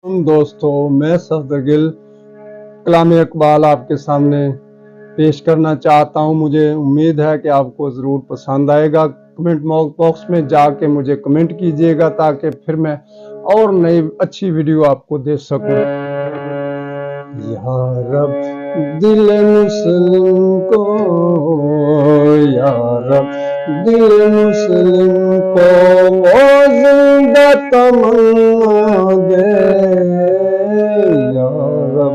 दोस्तों, मैं सफदरगिल कलाम इकबाल आपके सामने पेश करना चाहता हूं। मुझे उम्मीद है कि आपको ज़रूर पसंद आएगा। कमेंट बॉक्स में जाके मुझे कमेंट कीजिएगा ताकि फिर मैं और नई अच्छी वीडियो आपको दे सकूं। या रब दिल मुस्लिम को, या रब दिल मुस्लिम को वो जिंदा तमन्ना दे। या रब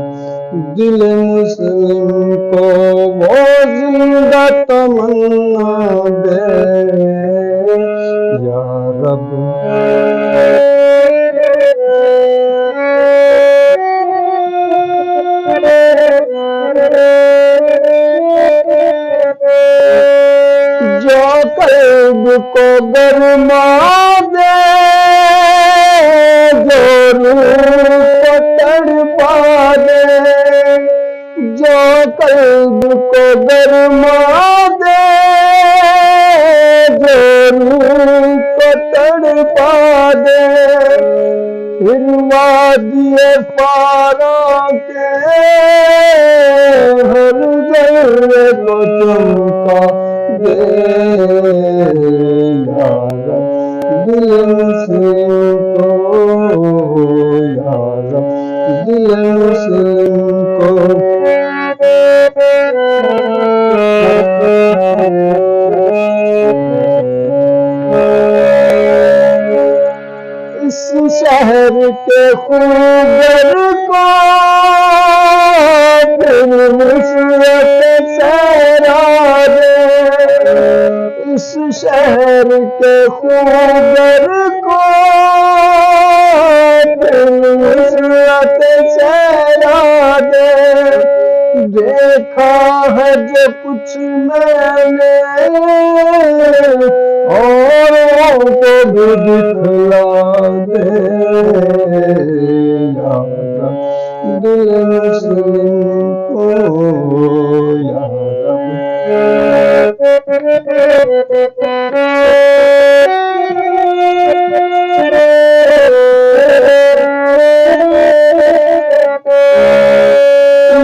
दिल मुस्लिम को वो जिंदा तमन्ना दे। या रब जो कल्ब को गरमा दे, जो रूह को तड़पा दे, जो कल्ब को गरमा दे, जो रूह को तड़पा दे, फिर वादिए फारा के हर जर्रे को चमका दे। या रब दिल मुस्लिम को, या रब दिल मुस्लिम को इस शहर के खूबर को फिर मुसीबत सहरा दे। इस शहर के खूबर को फिर मुसीबत सहरा दे। देखा है जो कुछ मैंने औरों को भी दिखला दे। या रब दिल मुस्लिम को, या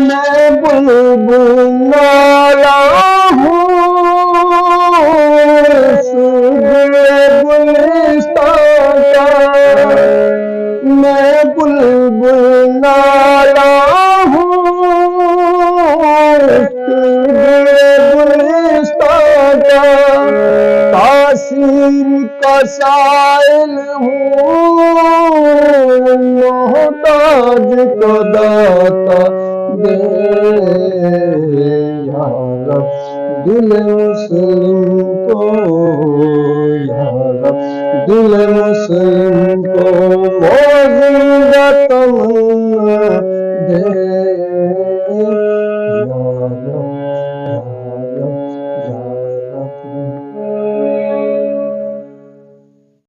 मैं बुलबुल नाला हूँ गुलिस्तान का। मैं बुलबुल नाला हूँ गुलिस्तान का। तासीर का साइल हूँ मोहताज को दाता दे। या रब दिल मुस्लिम को, या रब दिल मुस्लिम को वो जिंदा तमन्ना